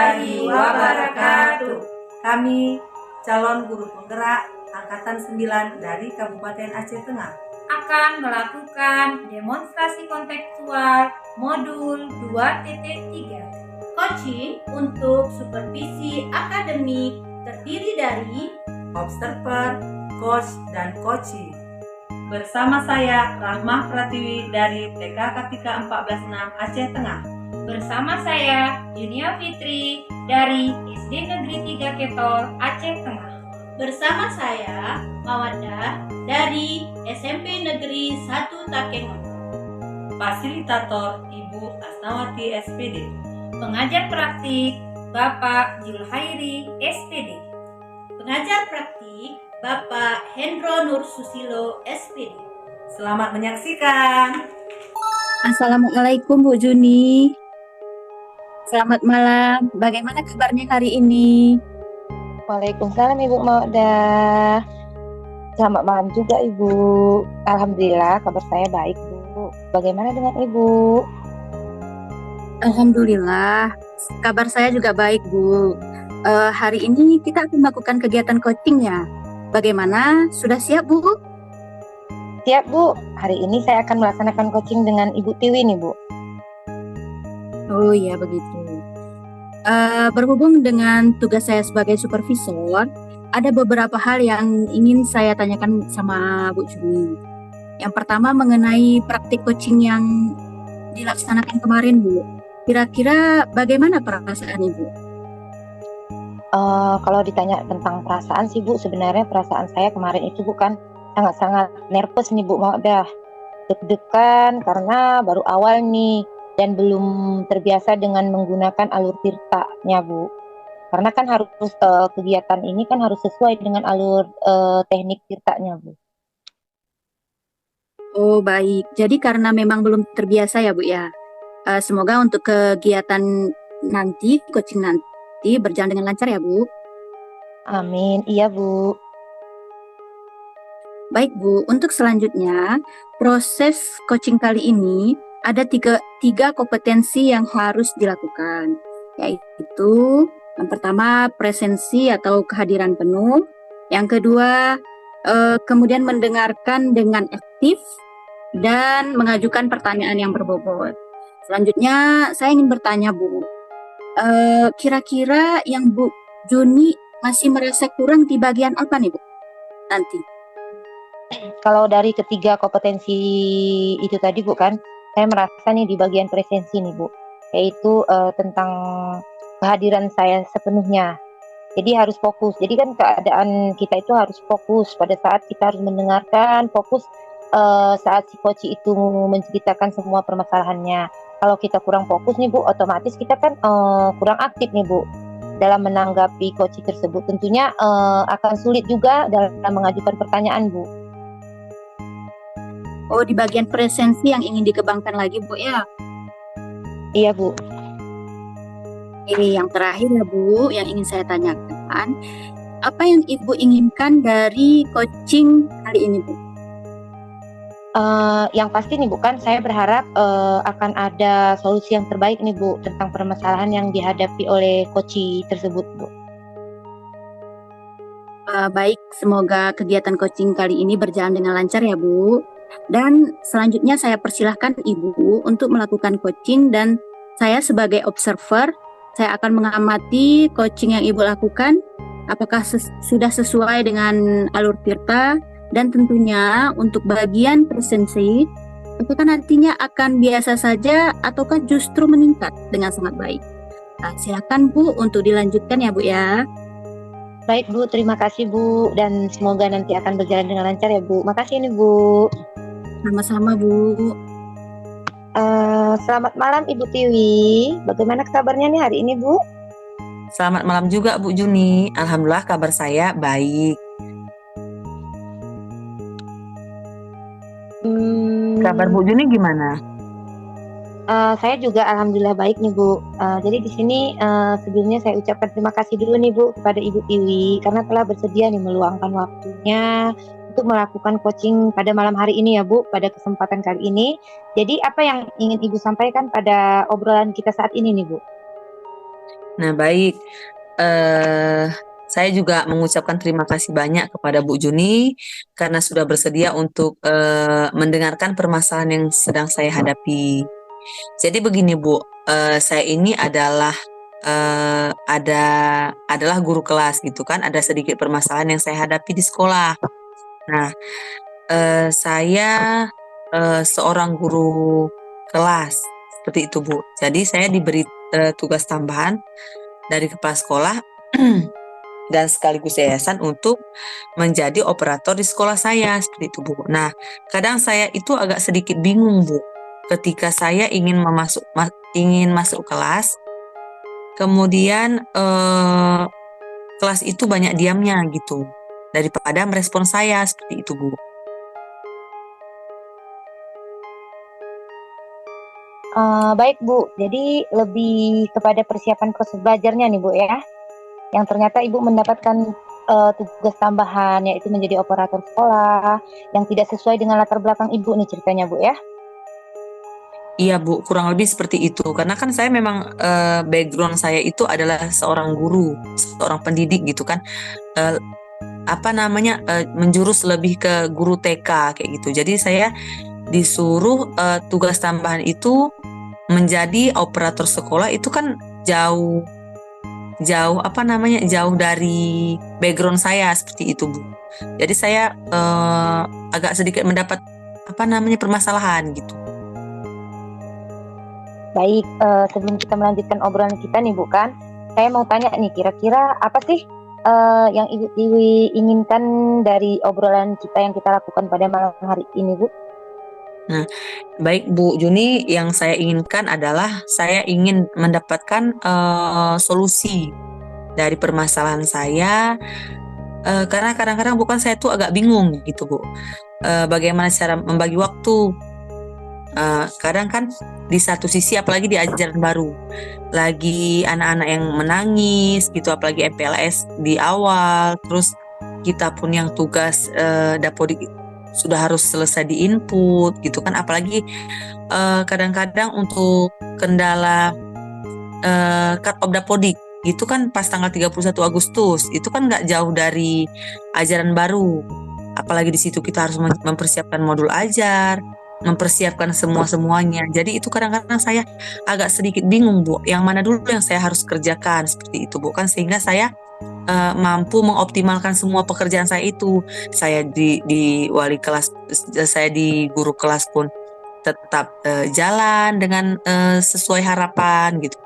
warahmatullahi wabarakatuh. Kami calon guru penggerak Angkatan 9 dari Kabupaten Aceh Tengah akan melakukan demonstrasi kontekstual modul 2.3. Coaching untuk supervisi akademik terdiri dari observer, coach, dan coaching. Bersama saya Rahmah Pratiwi dari TK Kartika 146 Aceh Tengah. Bersama saya Junia Fitri dari SD Negeri 3 Ketol Aceh Tengah. Bersama saya Mawadah dari SMP Negeri 1 Takengon. Fasilitator Ibu Asnawati SPD. Pengajar praktik Bapak Julhairi SPD. Pengajar praktik Bapak Hendro Nur Susilo SPD. Selamat menyaksikan. Assalamualaikum Bu Juni. Selamat malam. Bagaimana kabarnya hari ini? Waalaikumsalam Ibu Maudah. Selamat malam juga Ibu. Alhamdulillah kabar saya baik Bu. Bagaimana dengan Ibu? Alhamdulillah, kabar saya juga baik Bu. Hari ini kita akan melakukan kegiatan coaching ya. Bagaimana? Sudah siap Bu? Siap Bu. Hari ini saya akan melaksanakan coaching dengan Ibu Tiwi nih Bu. Oh iya begitu. Berhubung dengan tugas saya sebagai supervisor, ada beberapa hal yang ingin saya tanyakan sama Bu Juni. Yang pertama mengenai praktik coaching yang dilaksanakan kemarin Bu. Kira-kira bagaimana perasaan Ibu? Kalau ditanya tentang perasaan sih Bu, sebenarnya perasaan saya kemarin itu bukan sangat-sangat nervous nih Bu Maudah. Deg-degan karena baru awal nih dan belum terbiasa dengan menggunakan alur tirtanya Bu. Karena kan harus kegiatan ini kan harus sesuai dengan alur teknik tirtanya Bu. Oh baik, jadi karena memang belum terbiasa ya Bu ya. Semoga untuk kegiatan nanti, coaching nanti berjalan dengan lancar ya Bu. Amin, iya Bu. Baik Bu, untuk selanjutnya proses coaching kali ini ada tiga kompetensi yang harus dilakukan, yaitu yang pertama presensi atau kehadiran penuh, yang kedua kemudian mendengarkan dengan aktif dan mengajukan pertanyaan yang berbobot. Selanjutnya saya ingin bertanya Bu, kira-kira yang Bu Juni masih merasa kurang di bagian apa nih Bu nanti? Kalau dari ketiga kompetensi itu tadi Bu kan, saya merasa nih di bagian presensi nih Bu, yaitu tentang kehadiran saya sepenuhnya. Jadi harus fokus. Jadi kan keadaan kita itu harus fokus pada saat kita harus mendengarkan, fokus saat si coach itu menceritakan semua permasalahannya. Kalau kita kurang fokus nih Bu, otomatis kita kan kurang aktif nih Bu dalam menanggapi coach tersebut. Tentunya akan sulit juga dalam mengajukan pertanyaan Bu. Oh, di bagian presensi yang ingin dikembangkan lagi Bu ya? Iya Bu. Yang terakhir ya Bu, yang ingin saya tanyakan, apa yang Ibu inginkan dari coaching kali ini Bu? Yang pasti nih Bu kan, saya berharap akan ada solusi yang terbaik nih Bu tentang permasalahan yang dihadapi oleh coach tersebut Bu. Baik, semoga kegiatan coaching kali ini berjalan dengan lancar ya Bu. Dan selanjutnya saya persilahkan Ibu untuk melakukan coaching dan saya sebagai observer, saya akan mengamati coaching yang Ibu lakukan, apakah sudah sesuai dengan alur tirta, dan tentunya untuk bagian presensi, apakah nantinya akan biasa saja ataukah justru meningkat dengan sangat baik. Silakan Bu untuk dilanjutkan ya Bu ya. Baik Bu, terima kasih Bu, dan semoga nanti akan berjalan dengan lancar ya Bu. Makasih nih Bu. Sama-sama Bu. Selamat malam Ibu Tiwi. Bagaimana kabarnya nih hari ini Bu? Selamat malam juga Bu Juni. Alhamdulillah kabar saya baik. Kabar Bu Juni gimana? Saya juga alhamdulillah baik nih Bu. Jadi di sini sebelumnya saya ucapkan terima kasih dulu nih Bu kepada Ibu Tiwi karena telah bersedia nih meluangkan waktunya untuk melakukan coaching pada malam hari ini ya Bu, pada kesempatan kali ini. Jadi apa yang ingin Ibu sampaikan pada obrolan kita saat ini nih Bu? Nah, baik. Eh, saya juga mengucapkan terima kasih banyak kepada Bu Juni karena sudah bersedia untuk mendengarkan permasalahan yang sedang saya hadapi. Jadi begini, Bu, saya ini adalah guru kelas gitu kan. Ada sedikit permasalahan yang saya hadapi di sekolah. Nah, saya seorang guru kelas seperti itu, Bu. Jadi saya diberi tugas tambahan dari kepala sekolah dan sekaligus yayasan untuk menjadi operator di sekolah saya seperti itu, Bu. Nah, kadang saya itu agak sedikit bingung, Bu, ketika saya ingin masuk kelas, kemudian kelas itu banyak diamnya gitu daripada merespon saya seperti itu, Bu. Baik Bu, jadi lebih kepada persiapan proses belajarnya nih Bu ya, yang ternyata Ibu mendapatkan tugas tambahan yaitu menjadi operator sekolah yang tidak sesuai dengan latar belakang Ibu nih ceritanya Bu ya. Iya, Bu, kurang lebih seperti itu. Karena kan saya memang background saya itu adalah seorang guru, seorang pendidik gitu kan. Eh, menjurus lebih ke guru TK kayak gitu. Jadi saya disuruh tugas tambahan itu menjadi operator sekolah itu kan jauh dari background saya seperti itu, Bu. Jadi saya agak sedikit mendapat permasalahan gitu. Baik, sebelum kita melanjutkan obrolan kita nih Bu kan, saya mau tanya nih kira-kira apa sih yang Ibu inginkan dari obrolan kita yang kita lakukan pada malam hari ini Bu? Nah, baik Bu Juni, yang saya inginkan adalah saya ingin mendapatkan solusi dari permasalahan saya, karena kadang-kadang bukan saya tuh agak bingung gitu, Bu. Bagaimana cara membagi waktu? Kadang kan di satu sisi apalagi di ajaran baru, lagi anak-anak yang menangis gitu, apalagi MPLS di awal, terus kita pun yang tugas dapodik sudah harus selesai di input gitu kan, apalagi kadang-kadang untuk kendala cut off dapodik itu kan pas tanggal 31 Agustus itu kan nggak jauh dari ajaran baru, apalagi di situ kita harus mempersiapkan modul ajar, mempersiapkan semuanya. Jadi itu kadang-kadang saya agak sedikit bingung, Bu, yang mana dulu yang saya harus kerjakan seperti itu, Bu, kan sehingga saya mampu mengoptimalkan semua pekerjaan saya itu. Saya di wali kelas, saya di guru kelas pun tetap jalan dengan sesuai harapan gitu.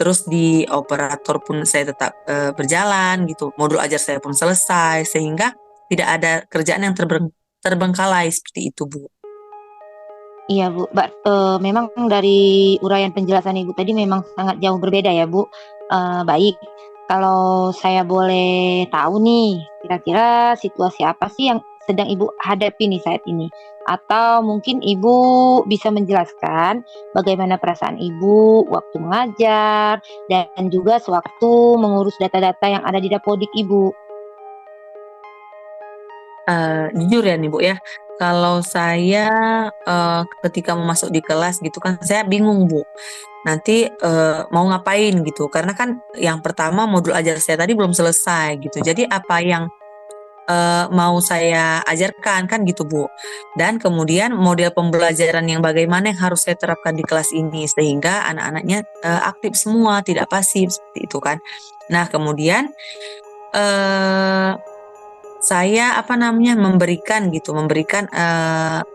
Terus di operator pun saya tetap berjalan gitu. Modul ajar saya pun selesai sehingga tidak ada kerjaan yang terbengkalai seperti itu, Bu. Iya Bu, memang dari uraian penjelasan Ibu tadi memang sangat jauh berbeda ya Bu. Baik, kalau saya boleh tahu nih, kira-kira situasi apa sih yang sedang Ibu hadapi nih saat ini? Atau mungkin Ibu bisa menjelaskan bagaimana perasaan Ibu waktu mengajar dan juga sewaktu mengurus data-data yang ada di dapodik Ibu. Jujur ya nih Bu ya, kalau saya ketika mau masuk di kelas gitu kan saya bingung, Bu. Nanti mau ngapain gitu, karena kan yang pertama modul ajar saya tadi belum selesai gitu. Jadi apa yang mau saya ajarkan kan gitu, Bu. Dan kemudian model pembelajaran yang bagaimana yang harus saya terapkan di kelas ini sehingga anak-anaknya aktif semua, tidak pasif seperti itu kan. Nah, kemudian saya memberikan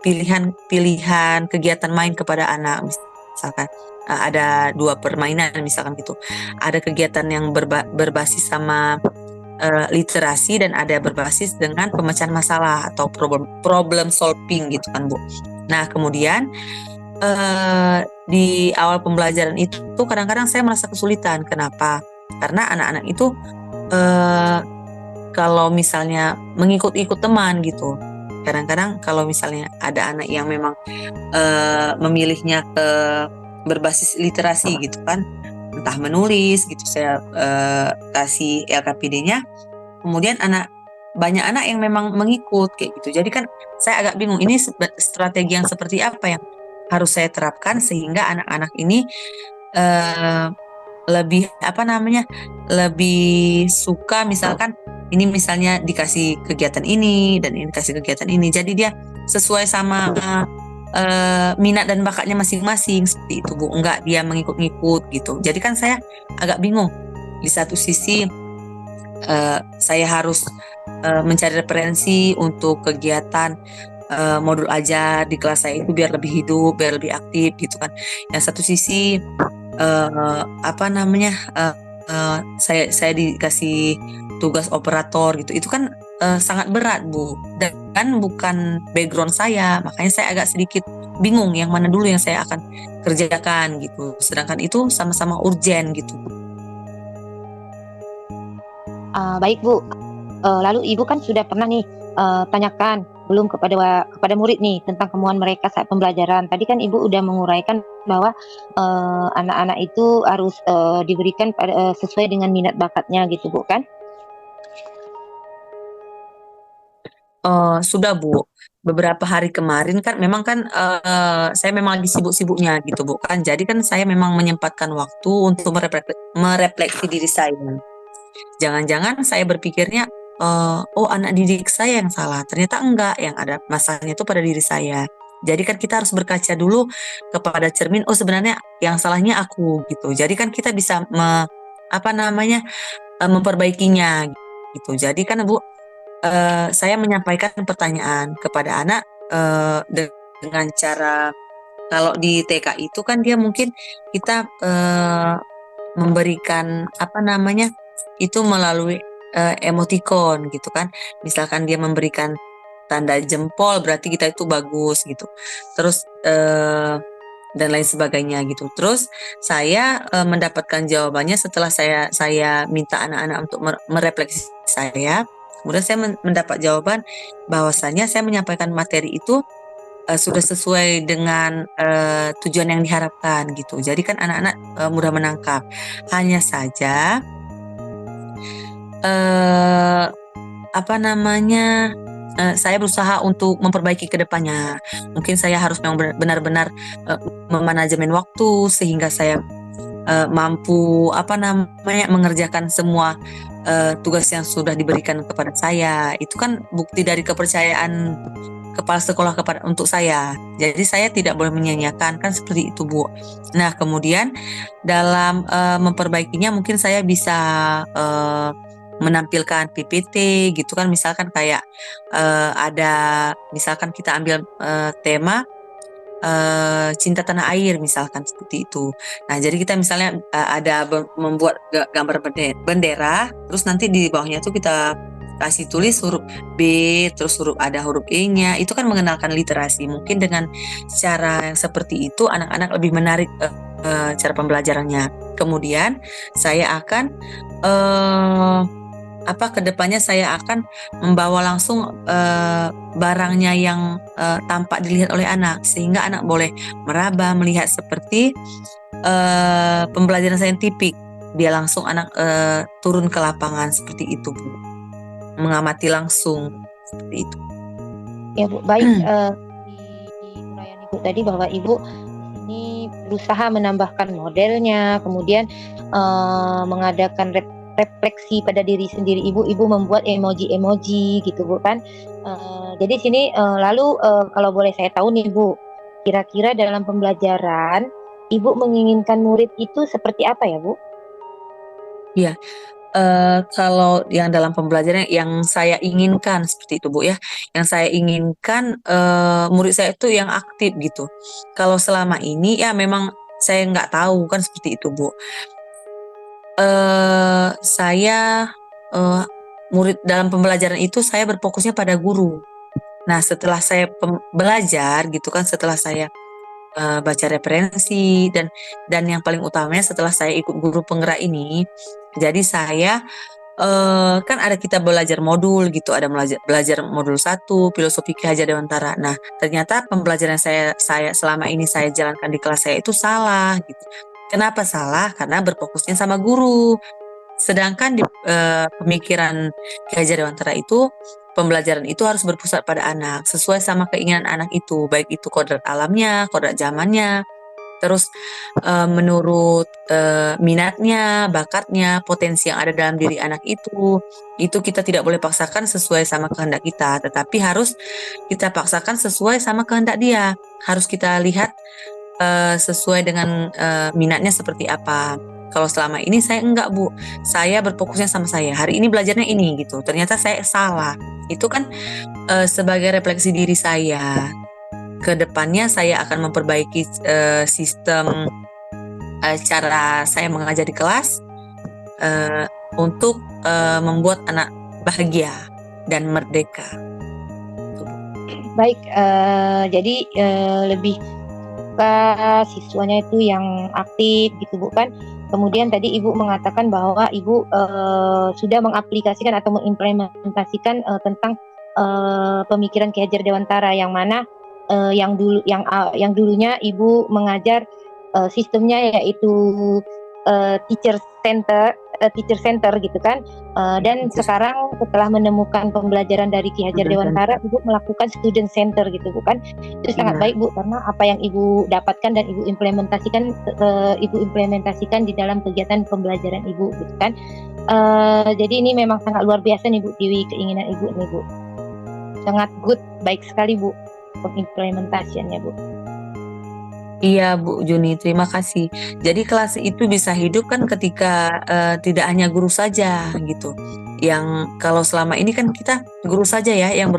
pilihan kegiatan main kepada anak, misalkan ada 2 permainan misalkan gitu. Ada kegiatan yang berbasis sama literasi dan ada berbasis dengan pemecahan masalah atau problem solving gitu kan, Bu. Nah, kemudian di awal pembelajaran itu kadang-kadang saya merasa kesulitan. Kenapa? Karena anak-anak itu kalau misalnya mengikut-ikut teman gitu, kadang-kadang kalau misalnya ada anak yang memang memilihnya ke berbasis literasi gitu kan, entah menulis gitu, saya kasih LKPD-nya, kemudian banyak anak yang memang mengikut kayak gitu. Jadi kan saya agak bingung, ini strategi yang seperti apa yang harus saya terapkan sehingga anak-anak ini lebih apa namanya, lebih suka misalkan ini misalnya dikasih kegiatan ini dan ini dikasih kegiatan ini, jadi dia sesuai sama minat dan bakatnya masing-masing seperti itu Bu, enggak dia mengikut-ngikut gitu. Jadi kan saya agak bingung, di satu sisi saya harus mencari referensi untuk kegiatan modul ajar di kelas saya itu biar lebih hidup, biar lebih aktif gitu kan. Yang satu sisi apa namanya, saya dikasih tugas operator gitu, itu kan sangat berat Bu, dan bukan background saya, makanya saya agak sedikit bingung yang mana dulu yang saya akan kerjakan gitu, sedangkan itu sama-sama urgent gitu. Baik Bu, lalu Ibu kan sudah pernah nih tanyakan belum kepada murid nih tentang kemauan mereka saat pembelajaran. Tadi kan Ibu udah menguraikan bahwa anak-anak itu harus diberikan sesuai dengan minat bakatnya gitu Bu kan? Sudah Bu, beberapa hari kemarin kan memang kan saya memang lagi sibuk-sibuknya gitu Bu kan, jadi kan saya memang menyempatkan waktu untuk merefleksi diri saya. Jangan-jangan saya berpikirnya, oh anak didik saya yang salah, ternyata enggak, yang ada masalahnya itu pada diri saya. Jadi kan kita harus berkaca dulu kepada cermin, oh sebenarnya yang salahnya aku gitu. Jadi kan kita bisa apa namanya, memperbaikinya gitu. Jadi kan Bu, saya menyampaikan pertanyaan kepada anak dengan cara, kalau di TK itu kan dia mungkin kita memberikan apa namanya itu melalui emoticon gitu kan. Misalkan dia memberikan tanda jempol berarti kita itu bagus gitu. Terus dan lain sebagainya gitu. Terus saya mendapatkan jawabannya setelah saya minta anak-anak untuk merefleksi saya. Kemudian saya mendapat jawaban bahwasanya saya menyampaikan materi itu sudah sesuai dengan tujuan yang diharapkan gitu. Jadi kan anak-anak mudah menangkap. Hanya saja apa namanya, saya berusaha untuk memperbaiki ke depannya. Mungkin saya harus memang benar-benar memanajemen waktu sehingga saya mampu apa namanya mengerjakan semua tugas yang sudah diberikan kepada saya. Itu kan bukti dari kepercayaan kepala sekolah untuk saya. Jadi saya tidak boleh menyanyiakan, kan seperti itu Bu. Nah kemudian dalam memperbaikinya mungkin saya bisa menampilkan PPT gitu kan, misalkan kayak ada, misalkan kita ambil tema cinta tanah air misalkan seperti itu. Nah jadi kita misalnya ada membuat gambar bendera, terus nanti di bawahnya tuh kita kasih tulis huruf B, terus ada huruf E-nya, itu kan mengenalkan literasi. Mungkin dengan cara yang seperti itu anak-anak lebih menarik cara pembelajarannya. Kemudian saya akan kedepannya saya akan membawa langsung barangnya yang tampak dilihat oleh anak, sehingga anak boleh meraba, melihat seperti pembelajaran saintifik. Dia langsung anak turun ke lapangan seperti itu Bu, mengamati langsung seperti itu. Ya Bu, baik. Di uraian Ibu tadi bahwa Ibu ini berusaha menambahkan modelnya, kemudian mengadakan refleksi pada diri sendiri. Ibu membuat emoji-emoji gitu Bu kan. Jadi sini lalu kalau boleh saya tahu nih Bu, kira-kira dalam pembelajaran Ibu menginginkan murid itu seperti apa ya Bu? Iya, kalau yang dalam pembelajaran yang saya inginkan seperti itu Bu ya, yang saya inginkan murid saya itu yang aktif gitu. Kalau selama ini ya memang saya nggak tahu kan seperti itu Bu. Saya murid dalam pembelajaran itu saya berfokusnya pada guru. Nah setelah saya belajar gitu kan, setelah saya baca referensi dan yang paling utamanya setelah saya ikut guru penggerak ini, jadi saya kan ada kita belajar modul gitu, ada belajar modul 1 filosofi Ki Hajar Dewantara. Nah ternyata pembelajaran saya selama ini saya jalankan di kelas saya itu salah gitu. Kenapa salah? Karena berfokusnya sama guru. Sedangkan di pemikiran Ki Hajar Dewantara itu, pembelajaran itu harus berpusat pada anak, sesuai sama keinginan anak itu, baik itu kodrat alamnya, kodrat zamannya, Terus menurut minatnya, bakatnya, potensi yang ada dalam diri anak itu kita tidak boleh paksakan sesuai sama kehendak kita, tetapi harus kita paksakan sesuai sama kehendak dia. Harus kita lihat sesuai dengan minatnya seperti apa. Kalau selama ini saya enggak, Bu. Saya berfokusnya sama saya. Hari ini belajarnya ini gitu. Ternyata saya salah. Itu kan sebagai refleksi diri saya. Ke depannya saya akan memperbaiki sistem cara saya mengajar di kelas untuk membuat anak bahagia dan merdeka. Baik, jadi lebih ke siswanya itu yang aktif gitu Bu kan. Kemudian tadi Ibu mengatakan bahwa Ibu sudah mengaplikasikan atau mengimplementasikan tentang pemikiran Ki Hajar Dewantara, yang mana yang dulunya Ibu mengajar sistemnya yaitu teacher center gitu kan. Dan sekarang setelah menemukan pembelajaran dari Ki Hajar Dewantara, Ibu melakukan student center gitu bukan? Itu sangat baik Bu, karena apa yang Ibu dapatkan dan Ibu implementasikan di dalam kegiatan pembelajaran Ibu gitu kan. Jadi ini memang sangat luar biasa nih Bu Tiwi, keinginan Ibu nih Bu. Sangat good, baik sekali Bu pengimplementasiannya Bu. Iya Bu Juni, terima kasih. Jadi kelas itu bisa hidup kan ketika tidak hanya guru saja gitu. Yang kalau selama ini kan kita guru saja ya yang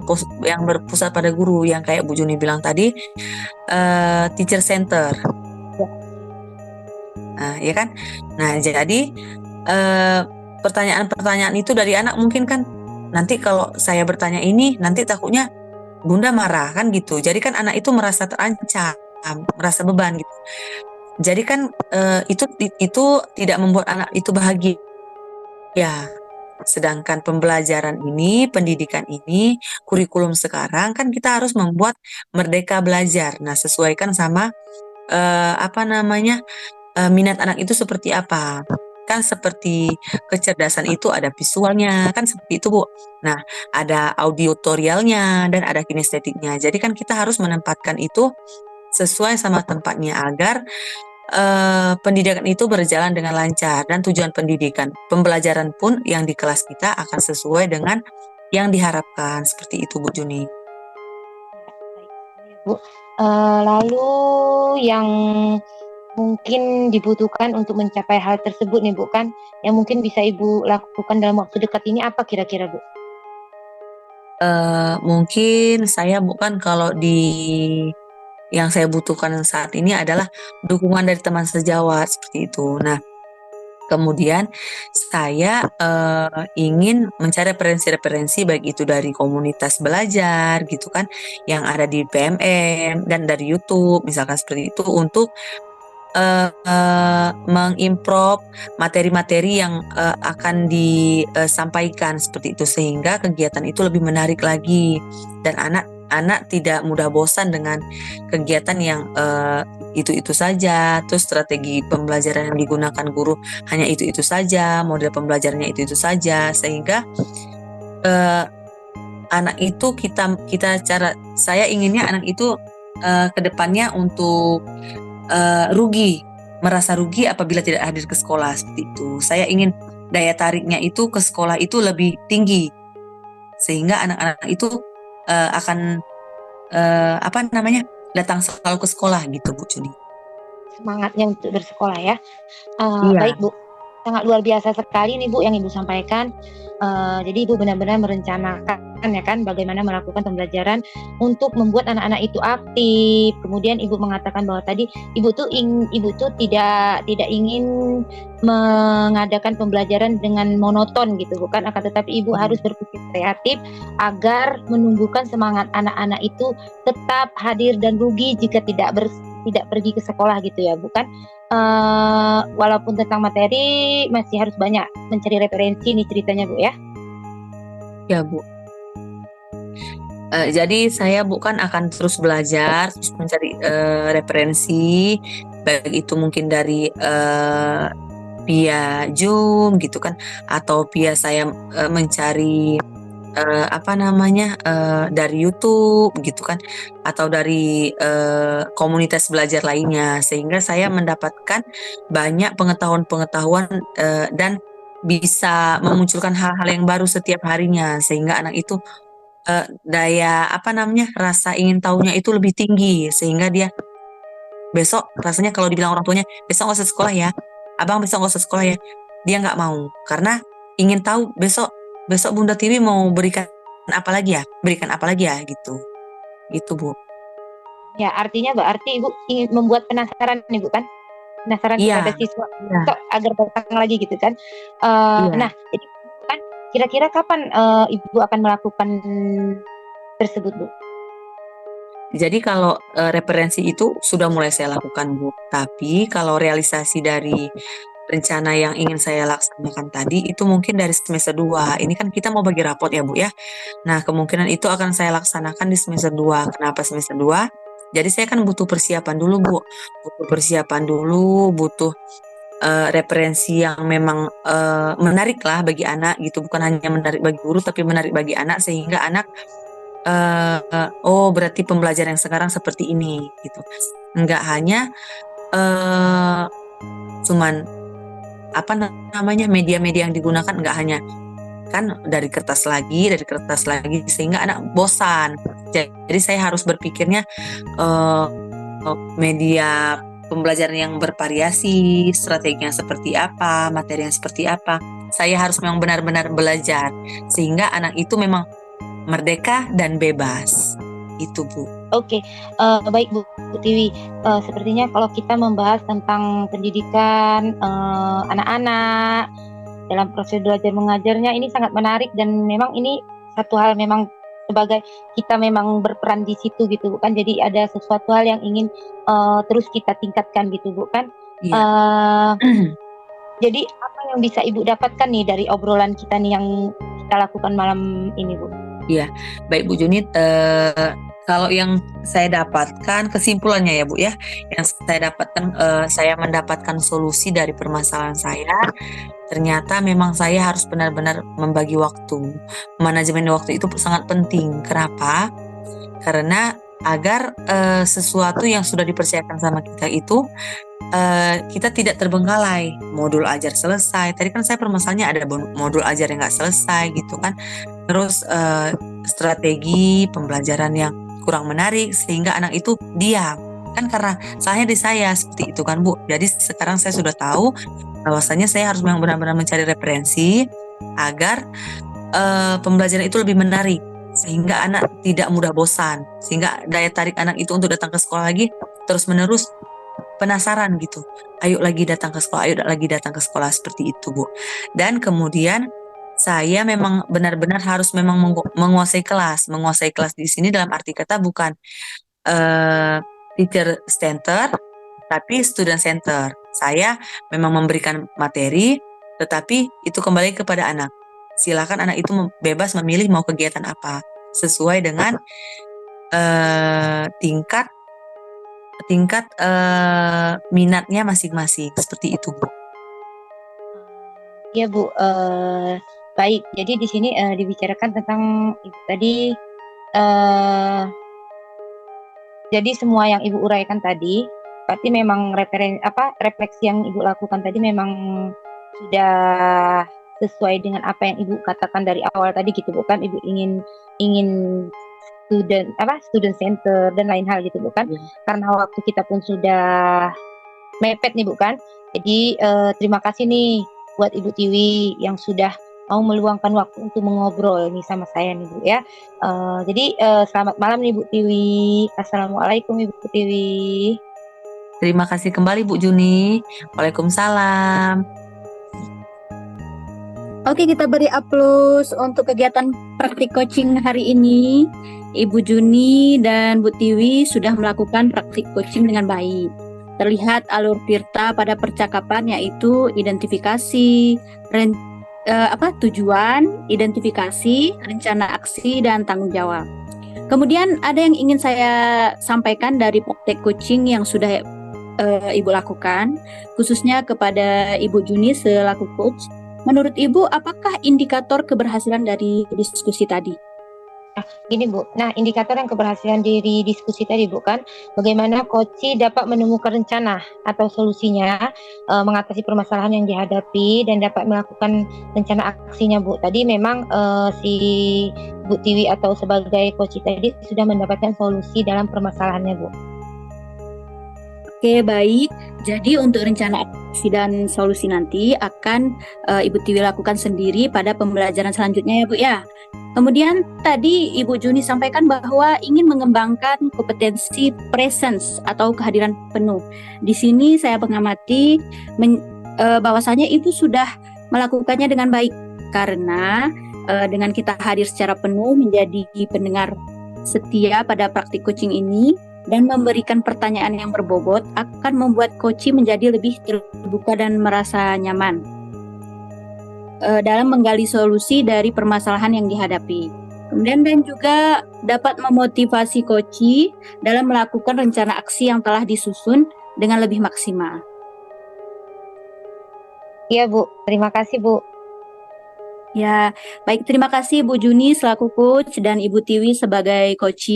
berpusat pada guru, yang kayak Bu Juni bilang tadi teacher center. Nah, ya kan? Nah, jadi pertanyaan-pertanyaan itu dari anak mungkin kan nanti kalau saya bertanya ini nanti takutnya Bunda marah kan gitu. Jadi kan anak itu merasa terancam, merasa beban gitu. Jadi kan itu tidak membuat anak itu bahagia. Ya, sedangkan pembelajaran ini, pendidikan ini, kurikulum sekarang kan kita harus membuat merdeka belajar. Nah, sesuaikan sama minat anak itu seperti apa. Kan seperti kecerdasan itu ada visualnya, kan seperti itu Bu. Nah, ada auditorialnya dan ada kinestetiknya. Jadi kan kita harus menempatkan itu sesuai sama tempatnya agar pendidikan itu berjalan dengan lancar, dan tujuan pendidikan pembelajaran pun yang di kelas kita akan sesuai dengan yang diharapkan, seperti itu Bu Juni. Bu, lalu yang mungkin dibutuhkan untuk mencapai hal tersebut nih Bu kan, yang mungkin bisa Ibu lakukan dalam waktu dekat ini apa kira-kira Bu? Mungkin saya bukan kalau yang saya butuhkan saat ini adalah dukungan dari teman sejawat seperti itu. Nah, kemudian saya ingin mencari referensi-referensi baik itu dari komunitas belajar gitu kan, yang ada di PMM dan dari YouTube misalkan seperti itu, untuk mengimprove materi-materi yang akan disampaikan seperti itu, sehingga kegiatan itu lebih menarik lagi dan anak tidak mudah bosan dengan kegiatan yang itu saja, terus strategi pembelajaran yang digunakan guru hanya itu saja, model pembelajarannya itu saja, sehingga anak itu saya inginnya anak itu kedepannya untuk merasa rugi apabila tidak hadir ke sekolah seperti itu. Saya ingin daya tariknya itu ke sekolah itu lebih tinggi, sehingga anak-anak itu akan datang selalu ke sekolah gitu Bu Juni. Semangatnya untuk bersekolah ya. Iya. Baik Bu, sangat luar biasa sekali nih Bu yang Ibu sampaikan. Jadi Ibu benar-benar merencanakan ya kan bagaimana melakukan pembelajaran untuk membuat anak-anak itu aktif. Kemudian Ibu mengatakan bahwa tadi Ibu tuh tidak ingin mengadakan pembelajaran dengan monoton gitu bukan, akan tetapi Ibu harus berpikir kreatif agar menumbuhkan semangat anak-anak itu tetap hadir dan rugi jika tidak pergi ke sekolah gitu ya bukan. Walaupun tentang materi masih harus banyak mencari referensi nih ceritanya Bu ya. Ya Bu. Jadi saya bukan akan terus belajar, terus mencari referensi, baik itu mungkin dari via Zoom gitu kan, atau via saya mencari dari YouTube gitu kan, atau dari komunitas belajar lainnya, sehingga saya mendapatkan banyak pengetahuan-pengetahuan dan bisa memunculkan hal-hal yang baru setiap harinya, sehingga anak itu rasa ingin tahunya itu lebih tinggi, sehingga dia besok rasanya kalau dibilang orang tuanya besok nggak usah sekolah ya, abang besok nggak usah sekolah ya, dia nggak mau karena ingin tahu besok besok Bunda Tiwi mau berikan apa lagi ya gitu Bu. Ya, artinya berarti Ibu ingin membuat penasaran Ibu kan? Penasaran Iya. kepada siswa Iya. agar datang lagi gitu kan? Iya. Nah, jadi kan kira-kira kapan Ibu akan melakukan tersebut Bu? Jadi kalau referensi itu sudah mulai saya lakukan Bu, tapi kalau realisasi dari rencana yang ingin saya laksanakan tadi itu mungkin dari semester 2. Ini kan kita mau bagi rapot ya Bu ya. Nah, kemungkinan itu akan saya laksanakan di semester 2. Kenapa semester 2? Jadi saya kan butuh persiapan dulu Bu. Butuh referensi yang memang menarik lah bagi anak gitu. Bukan hanya menarik bagi guru tapi menarik bagi anak, sehingga anak oh berarti pembelajaran yang sekarang seperti ini gitu. Enggak hanya cuman media-media yang digunakan, enggak hanya kan dari kertas lagi sehingga anak bosan. Jadi saya harus berpikirnya media pembelajaran yang bervariasi, strateginya seperti apa, materinya seperti apa. Saya harus memang benar-benar belajar sehingga anak itu memang merdeka dan bebas. Itu Bu. Oke, baik Bu Tiwi. Sepertinya kalau kita membahas tentang pendidikan anak-anak dalam proses belajar mengajarnya ini sangat menarik, dan memang ini satu hal memang sebagai kita memang berperan di situ gitu bukan, jadi ada sesuatu hal yang ingin terus kita tingkatkan gitu bukan. Iya. Jadi apa yang bisa Ibu dapatkan nih dari obrolan kita nih yang kita lakukan malam ini Bu? Iya, baik Bu Junit. Kalau yang saya dapatkan kesimpulannya ya Bu ya, yang saya dapatkan saya mendapatkan solusi dari permasalahan saya. Ternyata memang saya harus benar-benar membagi waktu. Manajemen waktu itu sangat penting. Kenapa? Karena agar sesuatu yang sudah dipersiapkan sama kita itu kita tidak terbengkalai. Modul ajar selesai. Tadi kan saya permasalahannya ada modul ajar yang nggak selesai gitu kan. Terus strategi pembelajaran yang kurang menarik sehingga anak itu diam. Kan karena salahnya di saya seperti itu kan Bu. Jadi sekarang saya sudah tahu bahwasanya saya harus memang benar-benar mencari referensi agar pembelajaran itu lebih menarik sehingga anak tidak mudah bosan, sehingga daya tarik anak itu untuk datang ke sekolah lagi terus-menerus penasaran gitu. Ayo lagi datang ke sekolah seperti itu Bu. Dan kemudian saya memang benar-benar harus memang menguasai kelas. Menguasai kelas di sini dalam arti kata bukan teacher center, tapi student center. Saya memang memberikan materi, tetapi itu kembali kepada anak. Silakan anak itu bebas memilih mau kegiatan apa, sesuai dengan tingkat minatnya masing-masing. Seperti itu Bu. Ya Bu, baik. Jadi di sini dibicarakan tentang Ibu tadi. Jadi semua yang Ibu uraikan tadi, berarti memang refleksi yang Ibu lakukan tadi memang sudah sesuai dengan apa yang Ibu katakan dari awal tadi gitu bukan. Ibu ingin student center dan lain hal gitu bukan. Karena waktu kita pun sudah mepet nih bukan. Jadi terima kasih nih buat Ibu Tiwi yang sudah mau meluangkan waktu untuk mengobrol nih sama saya nih Bu ya. Jadi selamat malam nih Bu Tiwi. Assalamualaikum Ibu Tiwi. Terima kasih kembali Bu Juni. Waalaikumsalam. Oke, kita beri aplaus untuk kegiatan praktik coaching hari ini. Ibu Juni dan Bu Tiwi sudah melakukan praktik coaching dengan baik. Terlihat alur Tirta pada percakapan yaitu identifikasi, tujuan, identifikasi, rencana aksi, dan tanggung jawab. Kemudian ada yang ingin saya sampaikan dari praktik coaching yang sudah Ibu lakukan, khususnya kepada Ibu Juni selaku coach. Ibu Juni sudah menurut Ibu apakah indikator keberhasilan dari diskusi tadi? Gini Bu, nah indikator yang keberhasilan dari diskusi tadi Bu kan, bagaimana coach dapat menemukan rencana atau solusinya mengatasi permasalahan yang dihadapi dan dapat melakukan rencana aksinya Bu. Tadi memang si Bu Tiwi atau sebagai coach tadi sudah mendapatkan solusi dalam permasalahannya Bu. Oke, baik. Jadi untuk rencana aksi dan solusi nanti akan Ibu Tiwi lakukan sendiri pada pembelajaran selanjutnya ya Bu ya. Kemudian tadi Ibu Juni sampaikan bahwa ingin mengembangkan kompetensi presence atau kehadiran penuh. Di sini saya mengamati bahwasanya Ibu sudah melakukannya dengan baik karena dengan kita hadir secara penuh menjadi pendengar setia pada praktik coaching ini dan memberikan pertanyaan yang berbobot akan membuat coach menjadi lebih terbuka dan merasa nyaman dalam menggali solusi dari permasalahan yang dihadapi. Kemudian dan juga dapat memotivasi coach dalam melakukan rencana aksi yang telah disusun dengan lebih maksimal. Iya Bu, terima kasih Bu. Ya, baik, terima kasih Bu Juni selaku coach dan Ibu Tiwi sebagai coach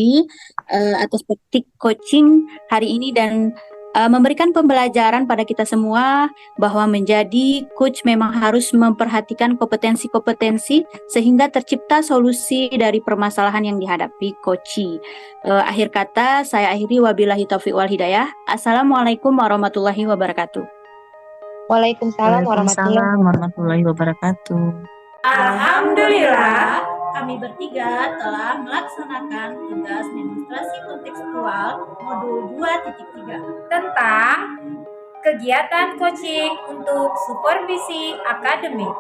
atas praktik coaching hari ini dan memberikan pembelajaran pada kita semua bahwa menjadi coach memang harus memperhatikan kompetensi-kompetensi sehingga tercipta solusi dari permasalahan yang dihadapi coach. Akhir kata saya akhiri, wabillahi taufiq wal hidayah. Assalamualaikum warahmatullahi wabarakatuh. Waalaikumsalam warahmatullahi wabarakatuh. Alhamdulillah, kami bertiga telah melaksanakan tugas demonstrasi kontekstual modul 2.3 tentang kegiatan coaching untuk supervisi akademik.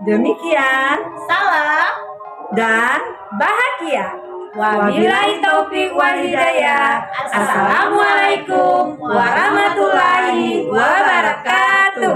Demikian salam dan Bahagia. wabillahi taufiq wal hidayah. Assalamualaikum warahmatullahi wabarakatuh.